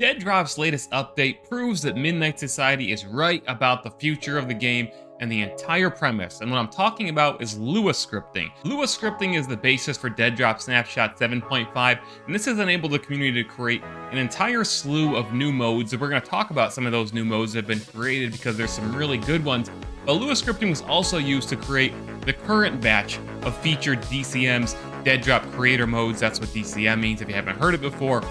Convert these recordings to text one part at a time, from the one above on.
Deadrop's latest update proves that Midnight Society is right about the future of the game and the entire premise, and what I'm talking about is Lua scripting. Lua scripting is the basis for Deadrop Snapshot 7.5, and this has enabled the community to create an entire slew of new modes, and we're going to talk about some of those new modes that have been created because there's some really good ones. But Lua scripting was also used to create the current batch of featured DCMs, Deadrop Creator Modes. That's what DCM means if you haven't heard it before.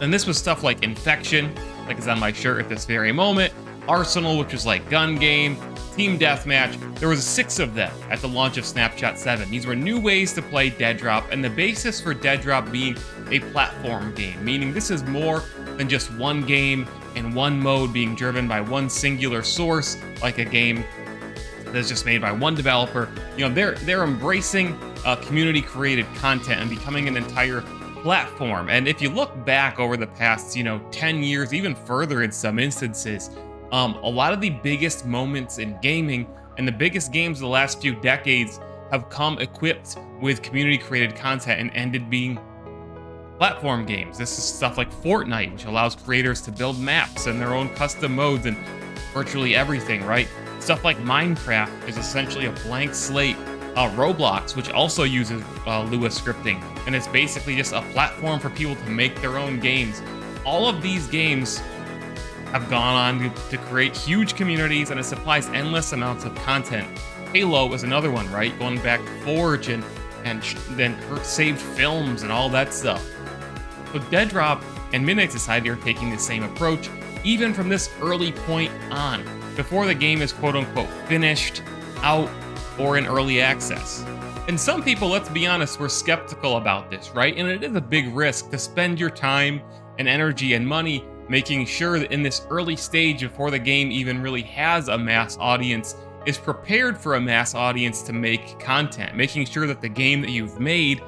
And this was stuff like Infection, like is on my shirt at this very moment, Arsenal, which was like gun game, Team Deathmatch. There was 6 of them at the launch of Snapshot 7. These were new ways to play Deadrop, and the basis for Deadrop being a platform game, meaning this is more than just one game and one mode being driven by one singular source, like a game that's just made by one developer. You know, they're embracing community created content and becoming an entire platform. And if you look back over the past, 10 years, even further in some instances, a lot of the biggest moments in gaming and the biggest games of the last few decades have come equipped with community created content and ended being platform games. This is stuff like Fortnite, which allows creators to build maps and their own custom modes and virtually everything, right? Stuff like Minecraft is essentially a blank slate. Roblox, which also uses Lua scripting, and it's basically just a platform for people to make their own games. All of these games have gone on to create huge communities, and it supplies endless amounts of content. Halo is another one, right? Going back to Forge and then saved films and all that stuff. So Deadrop and Midnight Society are taking the same approach, even from this early point on, before the game is quote-unquote finished, out, or in early access. And some people, let's be honest, were skeptical about this, right? And it is a big risk to spend your time and energy and money making sure that in this early stage, before the game even really has a mass audience, is prepared for a mass audience to make content, making sure that the game that you've made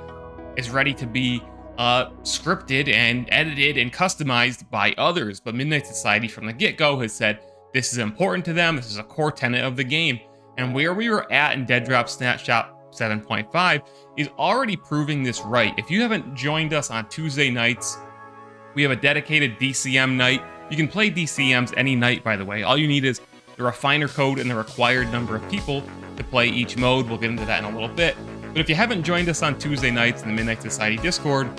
is ready to be scripted and edited and customized by others. But Midnight Society from the get-go has said this is important to them, this is a core tenet of the game. And where we were at in Deadrop Snapshot 7.5 is already proving this right. If you haven't joined us on Tuesday nights, we have a dedicated DCM night. You can play DCMs any night, by the way. All you need is the refiner code and the required number of people to play each mode. We'll get into that in a little bit. But if you haven't joined us on Tuesday nights in the Midnight Society Discord,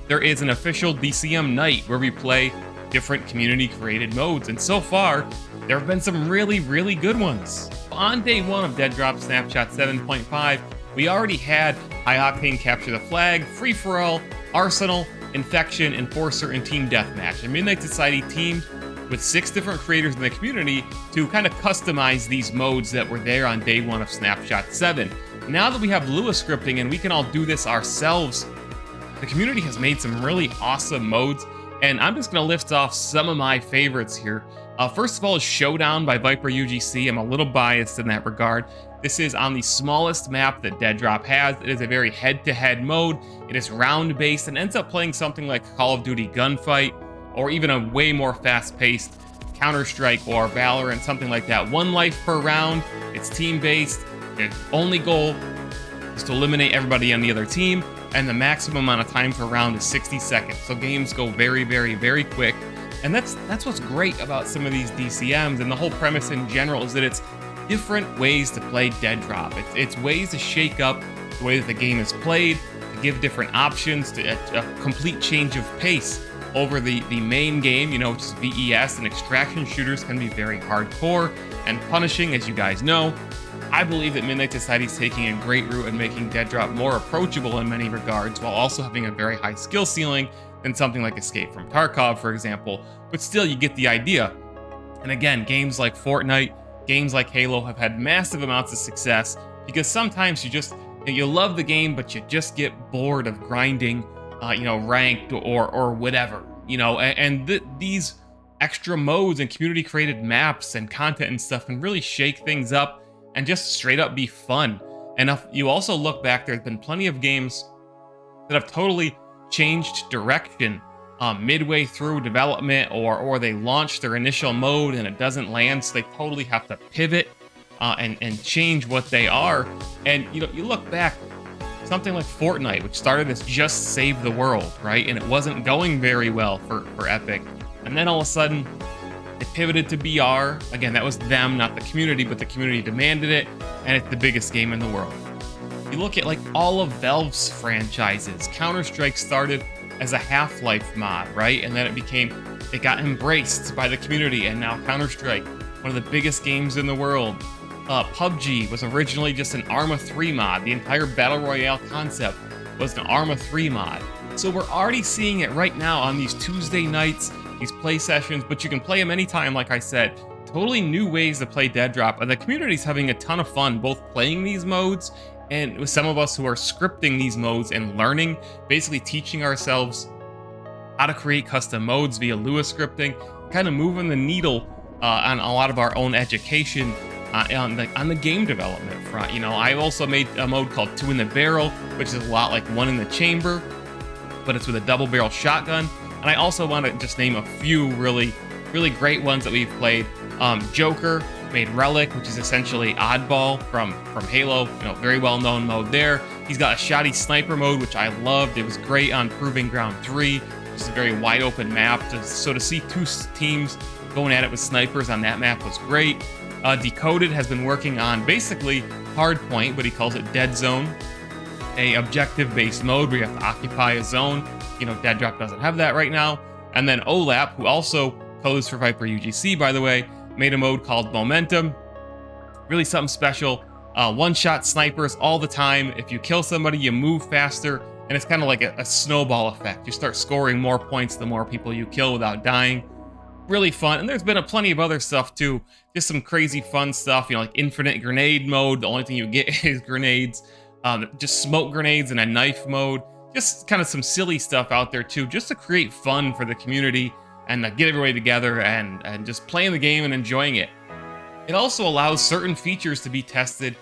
there is an official DCM night where we play different community-created modes. And so far, there have been some really, really good ones. On day 1 of Deadrop Snapshot 7.5, we already had High Octane Capture the Flag, Free For All, Arsenal, Infection, Enforcer, and Team Deathmatch. And Midnight Society teamed with 6 different creators in the community to kind of customize these modes that were there on day 1 of Snapshot 7. Now that we have Lua scripting and we can all do this ourselves, the community has made some really awesome modes, and I'm just going to list off some of my favorites here. First of all is Showdown by Viper UGC. I'm a little biased in that regard. This is on the smallest map that Deadrop has. It is a very head-to-head mode. It is round-based and ends up playing something like Call of Duty Gunfight, or even a way more fast-paced Counter-Strike or Valorant, something like that. 1 life per round. It's team-based. The only goal is to eliminate everybody on the other team, and the maximum amount of time per round is 60 seconds. So games go very, very, very quick. And that's what's great about some of these DCMs, and the whole premise in general is that it's different ways to play Deadrop. It's ways to shake up the way that the game is played, to give different options, to a complete change of pace over the main game, which is VES, and extraction shooters can be very hardcore and punishing, as you guys know. I believe that Midnight Society is taking a great route and making Deadrop more approachable in many regards, while also having a very high skill ceiling than something like Escape from Tarkov, for example. But still, you get the idea. And again, games like Fortnite, games like Halo have had massive amounts of success because sometimes you love the game, but you just get bored of grinding, ranked or whatever, these extra modes and community-created maps and content and stuff can really shake things up and just straight up be fun. And if you also look back, there's been plenty of games that have totally changed direction midway through development, or they launch their initial mode and it doesn't land, so they totally have to pivot and change what they are. And you look back, something like Fortnite, which started as just save the world, right? And it wasn't going very well for Epic. And then all of a sudden, they pivoted to BR. Again, that was them, not the community, but the community demanded it, and it's the biggest game in the world. You look at like all of Valve's franchises. Counter-Strike started as a Half-Life mod, right? And then it got embraced by the community, and now Counter-Strike, one of the biggest games in the world. PUBG was originally just an Arma 3 mod. The entire Battle Royale concept was an Arma 3 mod. So we're already seeing it right now on these Tuesday nights, these play sessions, but you can play them anytime, like I said. Totally new ways to play Deadrop, and the community's having a ton of fun both playing these modes and with some of us who are scripting these modes and learning, basically teaching ourselves how to create custom modes via Lua scripting, kind of moving the needle on a lot of our own education on the game development front. You know, I also made a mode called 2 in the Barrel, which is a lot like 1 in the Chamber, but it's with a double barrel shotgun. And I also want to just name a few really great ones that we've played. Joker made Relic, which is essentially Oddball from Halo, you know, very well-known mode there. He's got a shoddy sniper mode, which I loved. It was great on Proving Ground 3, which is a very wide-open map. So to see two teams going at it with snipers on that map was great. Decoded has been working on basically Hardpoint, but he calls it Dead Zone, a objective-based mode where you have to occupy a zone. You know, Deadrop doesn't have that right now. And then OLAP, who also codes for Viper UGC, by the way, made a mode called Momentum. Really something special. One-shot snipers all the time. If you kill somebody, you move faster, and it's kind of like a snowball effect. You start scoring more points the more people you kill without dying. Really fun, and there's been plenty of other stuff too. Just some crazy fun stuff, you know, like infinite grenade mode. The only thing you get is grenades. Just smoke grenades in a knife mode. Just kind of some silly stuff out there too, just to create fun for the community and get everybody together and just playing the game and enjoying it. It also allows certain features to be tested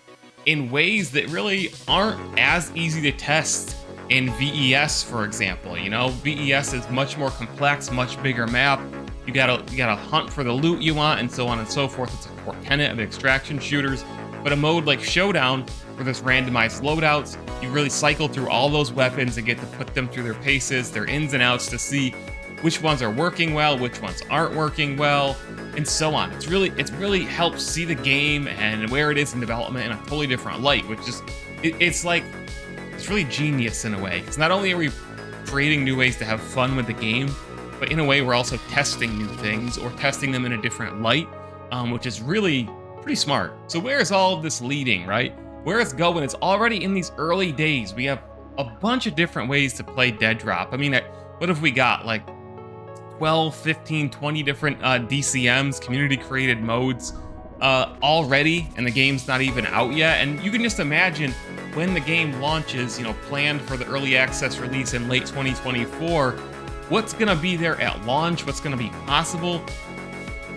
in ways that really aren't as easy to test in VES, for example. You know, VES is much more complex, much bigger map. You gotta hunt for the loot you want, and so on and so forth. It's a core tenet of extraction shooters. But a mode like Showdown, where there's randomized loadouts, you really cycle through all those weapons and get to put them through their paces, their ins and outs, to see which ones are working well, which ones aren't working well, and so on. It's really helps see the game and where it is in development in a totally different light, which is it's really genius in a way. Because not only are we creating new ways to have fun with the game, but in a way we're also testing new things or testing them in a different light, which is really pretty smart. So where is all of this leading, right? Where it's going, it's already in these early days. We have a bunch of different ways to play Deadrop. I mean, what have we got? Like 12, 15, 20 different DCMs, community-created modes already, and the game's not even out yet. And you can just imagine when the game launches, you know, planned for the early access release in late 2024, what's going to be there at launch, what's going to be possible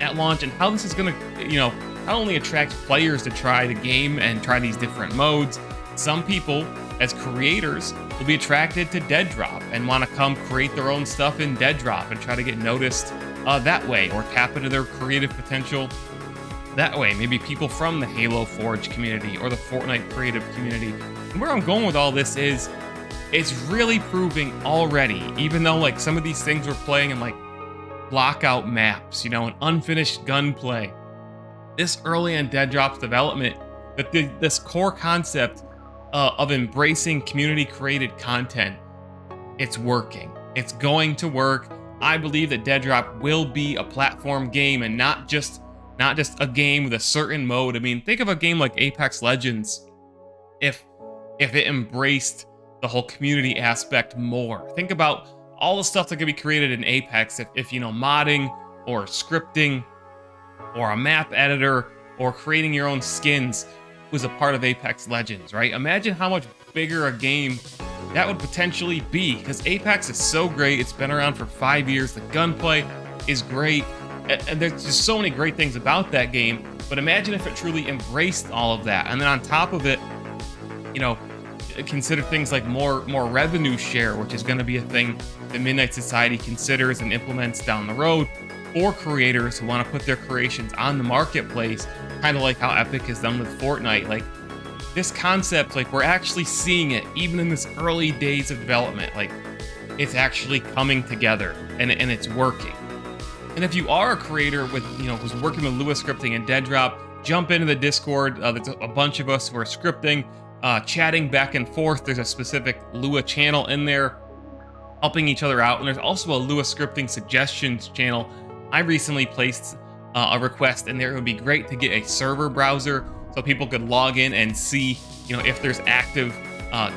at launch, and how this is going to, you know, not only attract players to try the game and try these different modes. Some people, as creators, will be attracted to Deadrop and want to come create their own stuff in Deadrop and try to get noticed that way, or tap into their creative potential that way. Maybe people from the Halo Forge community or the Fortnite creative community. And where I'm going with all this is, it's really proving already, even though like some of these things we're playing in like blockout maps, you know, and unfinished gunplay, this early in Deadrop's development, that this core concept of embracing community-created content, it's working. It's going to work. I believe that Deadrop will be a platform game and not just a game with a certain mode. I mean, think of a game like Apex Legends. If it embraced the whole community aspect more. Think about all the stuff that could be created in Apex if you know, modding or scripting or a map editor or creating your own skins was a part of Apex Legends, right? Imagine how much bigger a game that would potentially be, because Apex is so great. It's been around for 5 years. The gunplay is great, and there's just so many great things about that game. But imagine if it truly embraced all of that, and then on top of it, you know, consider things like more revenue share, which is going to be a thing that Midnight Society considers and implements down the road for creators who want to put their creations on the marketplace, kind of like how Epic has done with Fortnite. Like, this concept, like, we're actually seeing it even in this early days of development. Like, it's actually coming together and it's working. And if you are a creator with, who's working with Lua scripting and Deadrop, jump into the Discord. There's a bunch of us who are scripting, chatting back and forth. There's a specific Lua channel in there, helping each other out. And there's also a Lua scripting suggestions channel. I recently placed a request in there. It would be great to get a server browser so people could log in and see, if there's active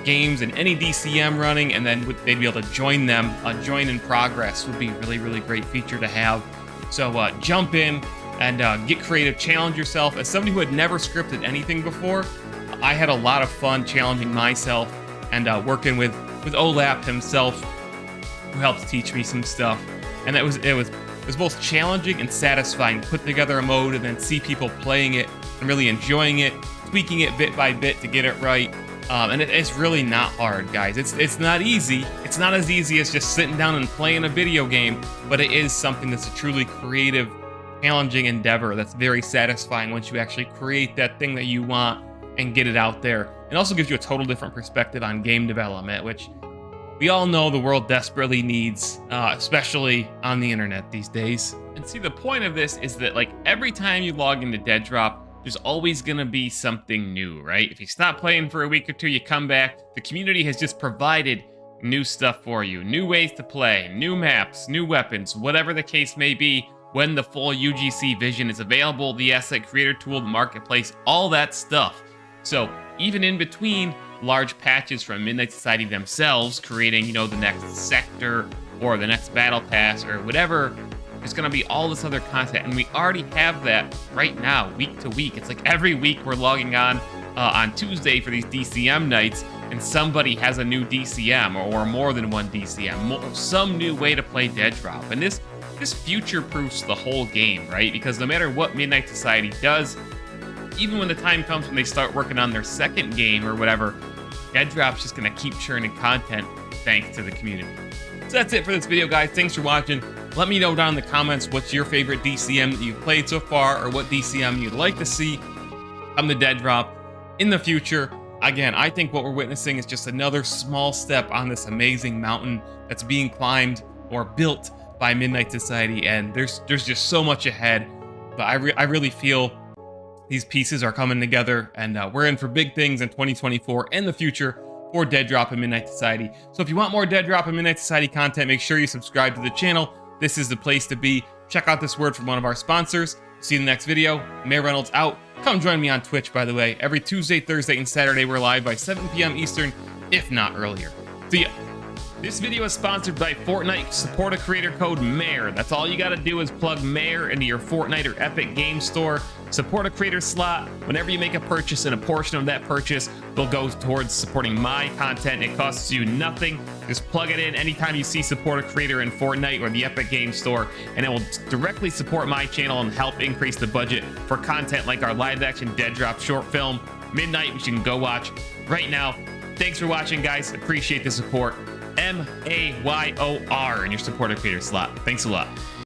games and any DCM running, and then they'd be able to join them. Join in progress would be a really, really great feature to have. So jump in and get creative, challenge yourself. As somebody who had never scripted anything before, I had a lot of fun challenging myself and working with Olap himself, who helped teach me some stuff. And it was both challenging and satisfying to put together a mode and then see people playing it and really enjoying it, tweaking it bit by bit to get it right. And it's really not hard, guys. It's not easy. It's not as easy as just sitting down and playing a video game, but it is something that's a truly creative, challenging endeavor that's very satisfying once you actually create that thing that you want and get it out there. It also gives you a total different perspective on game development, which we all know the world desperately needs, especially on the internet these days. And see, the point of this is that, like, every time you log into Deadrop, there's always gonna be something new, right? If you stop playing for a week or two, you come back, the community has just provided new stuff for you, new ways to play, new maps, new weapons, whatever the case may be. When the full UGC vision is available, the asset creator tool, the marketplace, all that stuff. So even in between large patches from Midnight Society themselves, creating, the next sector or the next battle pass or whatever, there's going to be all this other content, and we already have that right now, week to week. It's like every week we're logging on Tuesday for these DCM nights, and somebody has a new DCM or more than one DCM, some new way to play Deadrop. And this future-proofs the whole game, right? Because no matter what Midnight Society does, even when the time comes when they start working on their second game or whatever, Deadrop's just going to keep churning content thanks to the community. So that's it for this video, guys. Thanks for watching. Let me know down in the comments what's your favorite DCM that you've played so far, or what DCM you'd like to see come to Deadrop in the future. Again, I think what we're witnessing is just another small step on this amazing mountain that's being climbed or built by Midnight Society, and there's just so much ahead. But I really feel these pieces are coming together, and we're in for big things in 2024 and the future for Deadrop and Midnight Society. So if you want more Deadrop and Midnight Society content, make sure you subscribe to the channel. This is the place to be. Check out this word from one of our sponsors. See you in the next video. Mayor Reynolds out. Come join me on Twitch, by the way. Every Tuesday, Thursday, and Saturday, we're live by 7 p.m. Eastern, if not earlier. See ya. This video is sponsored by Fortnite. Support a creator code MAYOR. That's all you gotta do is plug MAYOR into your Fortnite or Epic Game Store. Support a creator slot. Whenever you make a purchase, and a portion of that purchase will go towards supporting my content. It costs you nothing. Just plug it in anytime you see support a creator in Fortnite or the Epic Game Store, and it will directly support my channel and help increase the budget for content like our live action Deadrop short film, Midnight, which you can go watch right now. Thanks for watching, guys. Appreciate the support. MAYOR in your support a creator slot. Thanks a lot.